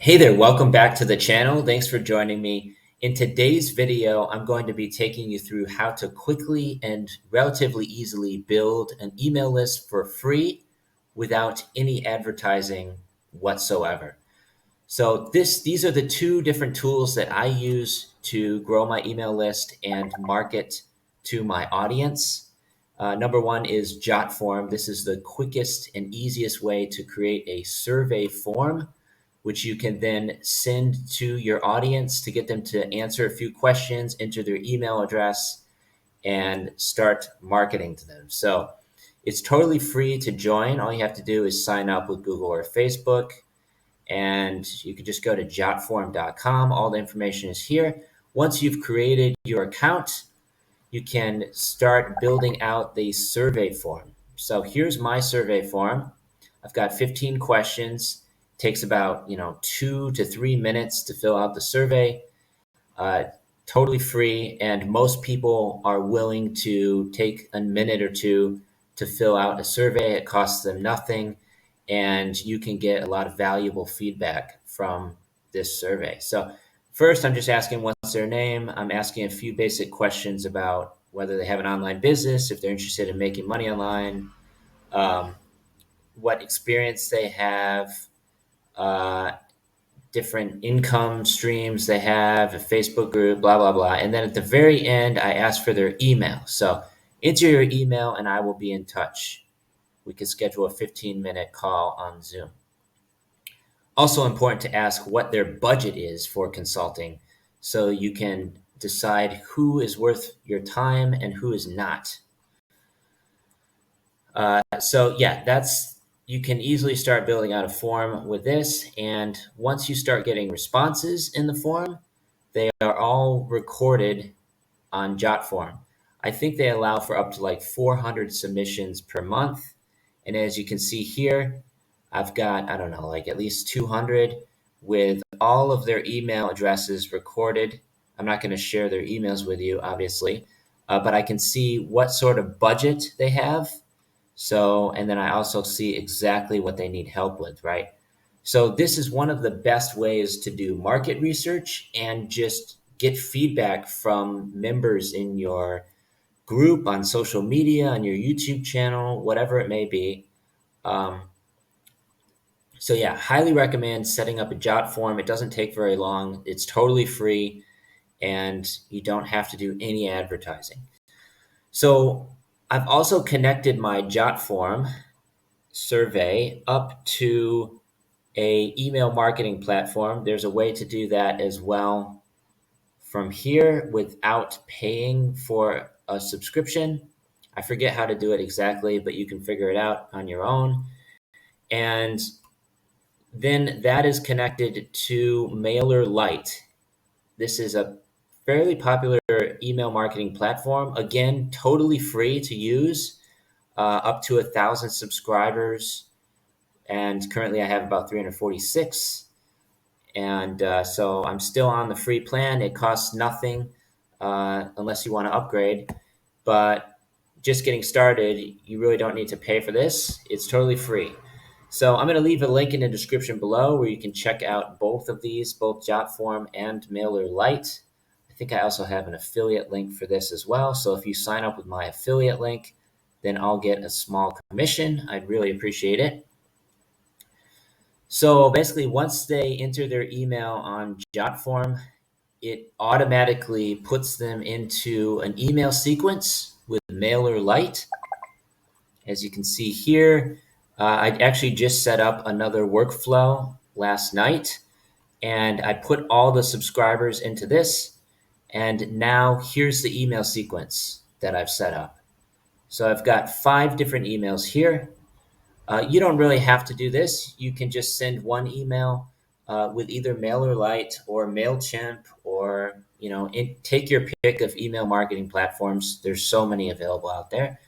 Hey there, welcome back to the channel. Thanks for joining me. In today's video, I'm going to be taking you through how to quickly and relatively easily build an email list for free without any advertising whatsoever. So these are the two different tools that I use to grow my email list and market to my audience. Number one is JotForm. This is the quickest and easiest way to create a survey form which you can then send to your audience to get them to answer a few questions, enter their email address, and start marketing to them. So it's totally free to join. All you have to do is sign up with Google or Facebook, and you can just go to jotform.com. All the information is here. Once you've created your account, you can start building out the survey form. So here's my survey form. I've got 15 questions. Takes about 2 to 3 minutes to fill out the survey. Totally free, and most people are willing to take a minute or two to fill out a survey. It costs them nothing, and you can get a lot of valuable feedback from this survey. So first, I'm just asking what's their name. I'm asking a few basic questions about whether they have an online business, if they're interested in making money online, what experience they have, different income streams they have, a Facebook group, blah, blah, blah. And then at the very end, I ask for their email. So enter your email and I will be in touch. We can schedule a 15-minute call on Zoom. Also important to ask what their budget is for consulting so you can decide who is worth your time and who is not. You can easily start building out a form with this. And once you start getting responses in the form, they are all recorded on JotForm. I think they allow for up to like 400 submissions per month. And as you can see here, I've got, I don't know, like at least 200 with all of their email addresses recorded. I'm not going to share their emails with you, obviously, but I can see what sort of budget they have. So, and then I also see exactly what they need help with, right? So this is one of the best ways to do market research and just get feedback from members in your group, on social media, on your YouTube channel, whatever it may be. So yeah, highly recommend setting up a JotForm. It doesn't take very long. It's totally free and you don't have to do any advertising. So I've also connected my JotForm survey up to a email marketing platform. There's a way to do that as well from here without paying for a subscription. I forget how to do it exactly, but you can figure it out on your own. And then that is connected to MailerLite. This is a fairly popular email marketing platform. Again, totally free to use, up to 1,000 subscribers. And currently I have about 346. And so I'm still on the free plan. It costs nothing unless you want to upgrade. But just getting started, you really don't need to pay for this. It's totally free. So I'm going to leave a link in the description below where you can check out both of these, both JotForm and MailerLite. I think I also have an affiliate link for this as well. So if you sign up with my affiliate link, then I'll get a small commission. I'd really appreciate it. So basically, once they enter their email on JotForm, it automatically puts them into an email sequence with MailerLite. As you can see here, I actually just set up another workflow last night, and I put all the subscribers into this. And now here's the email sequence that I've set up. So I've got 5 different emails here. You don't really have to do this. You can just send one email with either MailerLite or MailChimp, or take your pick of email marketing platforms. There's so many available out there.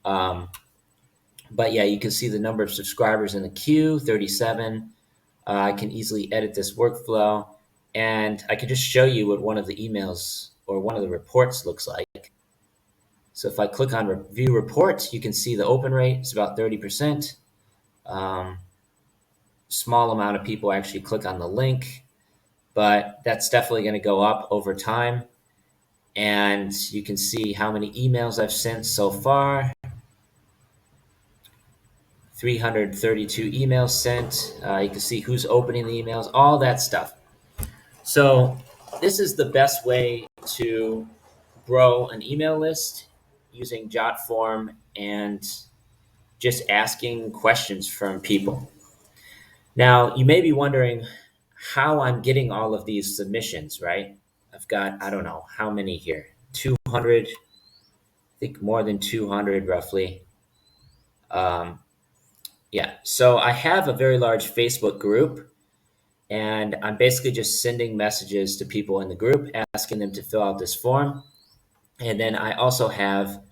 But yeah, you can see the number of subscribers in the queue, 37. I can easily edit this workflow, and I can just show you what one of the emails or one of the reports looks like. So if I click on View Reports, you can see the open rate is about 30%. small amount of people actually click on the link, but that's definitely going to go up over time. And you can see how many emails I've sent so far. 332 emails sent. You can see who's opening the emails, all that stuff. So this is the best way to grow an email list using JotForm and just asking questions from people. Now, you may be wondering how I'm getting all of these submissions, right? I've got, I don't know, how many here? 200, I think more than 200 roughly. Yeah, so I have a very large Facebook group, and I'm basically just sending messages to people in the group, asking them to fill out this form. And then I also have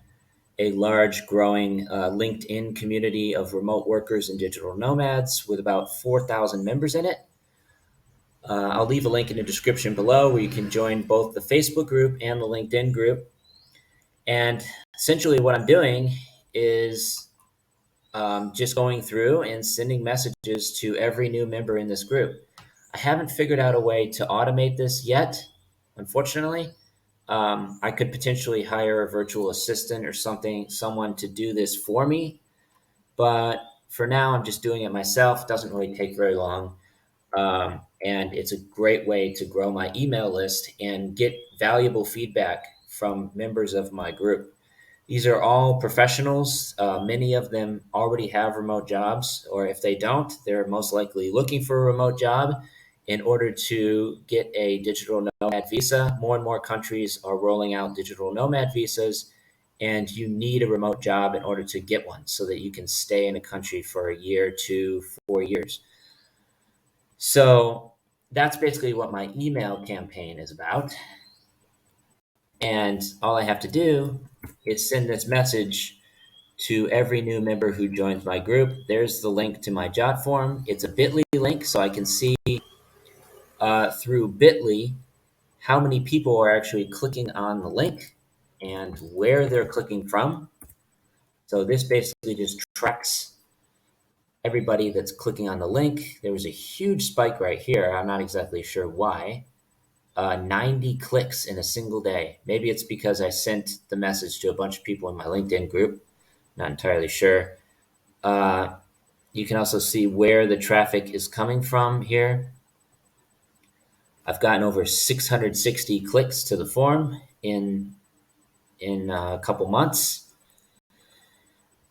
a large growing LinkedIn community of remote workers and digital nomads with about 4,000 members in it. I'll leave a link in the description below where you can join both the Facebook group and the LinkedIn group. And essentially what I'm doing is just going through and sending messages to every new member in this group. I haven't figured out a way to automate this yet, unfortunately. I could potentially hire a virtual assistant or someone to do this for me. But for now, I'm just doing it myself. It doesn't really take very long. And it's a great way to grow my email list and get valuable feedback from members of my group. These are all professionals. Many of them already have remote jobs, or if they don't, they're most likely looking for a remote job in order to get a digital nomad visa. More and more countries are rolling out digital nomad visas, and you need a remote job in order to get one so that you can stay in a country for a year, 2, 4 years. So that's basically what my email campaign is about. And all I have to do is send this message to every new member who joins my group. There's the link to my JotForm. It's a bit.ly link, so I can see through bit.ly how many people are actually clicking on the link and where they're clicking from. So this basically just tracks everybody that's clicking on the link. There was a huge spike right here. I'm not exactly sure why. 90 clicks in a single day. Maybe it's because I sent the message to a bunch of people in my LinkedIn group. Not entirely sure. You can also see where the traffic is coming from here. I've gotten over 660 clicks to the form in a couple months.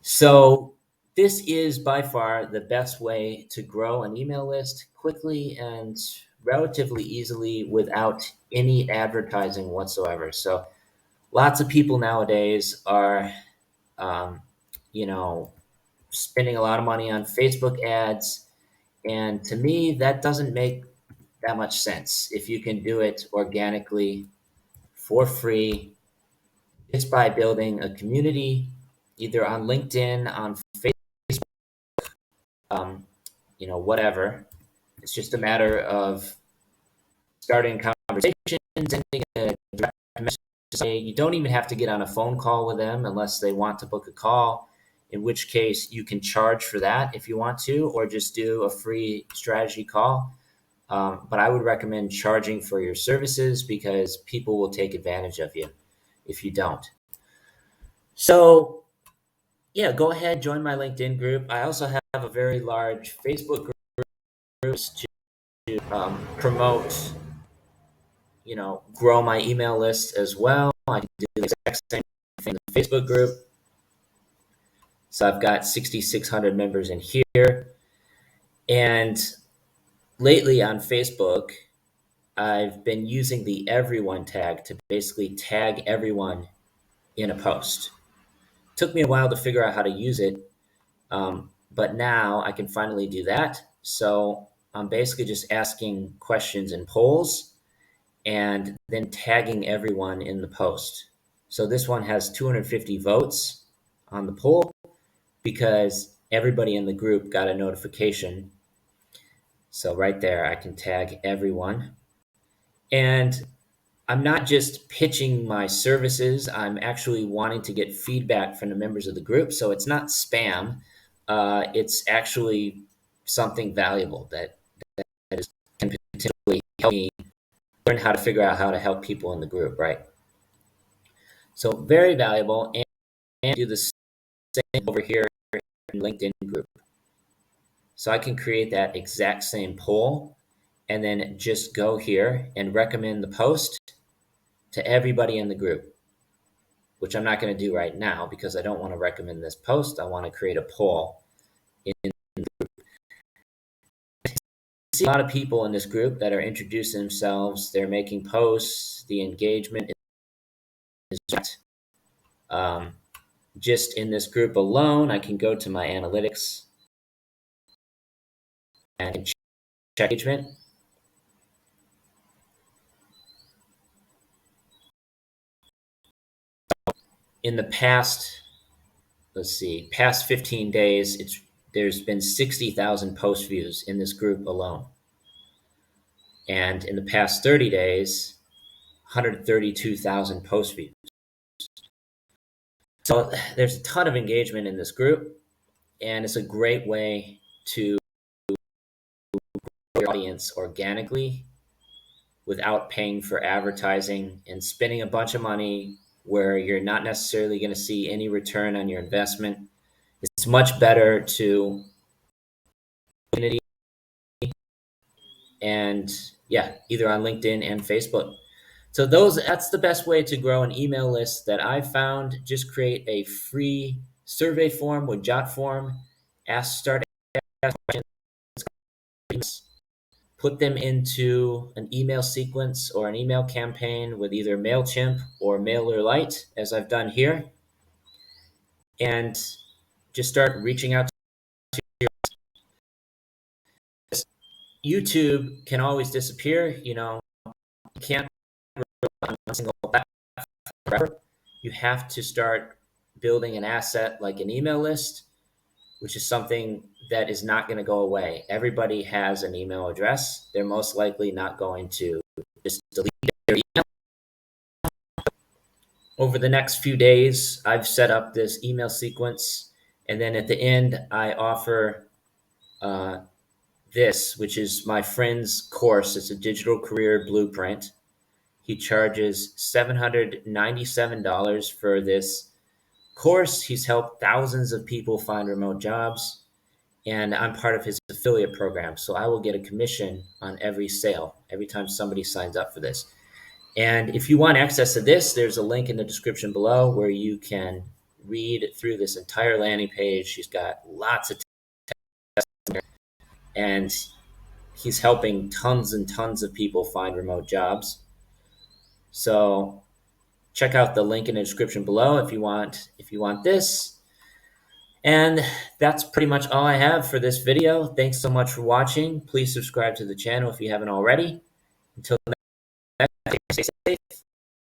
So this is by far the best way to grow an email list quickly and relatively easily without any advertising whatsoever. So lots of people nowadays are, spending a lot of money on Facebook ads. And to me, that doesn't make that much sense. If you can do it organically for free, just by building a community, either on LinkedIn, on Facebook, whatever. It's just a matter of starting conversations, sending a direct message. You don't even have to get on a phone call with them unless they want to book a call, in which case you can charge for that if you want to, or just do a free strategy call. But I would recommend charging for your services because people will take advantage of you if you don't. So yeah, go ahead, join my LinkedIn group. I also have a very large Facebook group to promote, grow my email list as well. I do the exact same thing in the Facebook group. So I've got 6,600 members in here. And lately on Facebook, I've been using the everyone tag to basically tag everyone in a post. It took me a while to figure out how to use it, but now I can finally do that. So I'm basically just asking questions in polls and then tagging everyone in the post. So this one has 250 votes on the poll because everybody in the group got a notification. So right there, I can tag everyone. And I'm not just pitching my services, I'm actually wanting to get feedback from the members of the group. So it's not spam. It's actually something valuable that can potentially help me learn how to figure out how to help people in the group, right? So very valuable, and do the same over here in LinkedIn group. So I can create that exact same poll and then just go here and recommend the post to everybody in the group, which I'm not going to do right now because I don't want to recommend this post. I want to create a poll. See a lot of people in this group that are introducing themselves. They're making posts. The engagement is just in this group alone. I can go to my analytics and check engagement. In the past, let's see, past 15 days, there's been 60,000 post views in this group alone. And in the past 30 days, 132,000 post views. So there's a ton of engagement in this group, and it's a great way to grow your audience organically without paying for advertising and spending a bunch of money where you're not necessarily going to see any return on your investment. It's much better to community and either on LinkedIn and Facebook. So that's the best way to grow an email list that I've found. Just create a free survey form with JotForm, start asking questions, put them into an email sequence or an email campaign with either MailChimp or MailerLite, as I've done here, and just start reaching out to your YouTube can always disappear. You can't rely on one single platform forever. You have to start building an asset like an email list, which is something that is not going to go away. Everybody has an email address. They're most likely not going to just delete their email. Over the next few days, I've set up this email sequence, and then at the end, I offer this, which is my friend's course. It's a digital career blueprint. He charges $797 for this course. He's helped thousands of people find remote jobs, and I'm part of his affiliate program. So I will get a commission on every sale, every time somebody signs up for this. And if you want access to this, there's a link in the description below where you can read through this entire landing page. She's got lots of tests, and he's helping tons and tons of people find remote jobs. So check out the link in the description below if you want this. And that's pretty much all I have for this video. Thanks so much for watching. Please subscribe to the channel if you haven't already. Until next time, stay safe.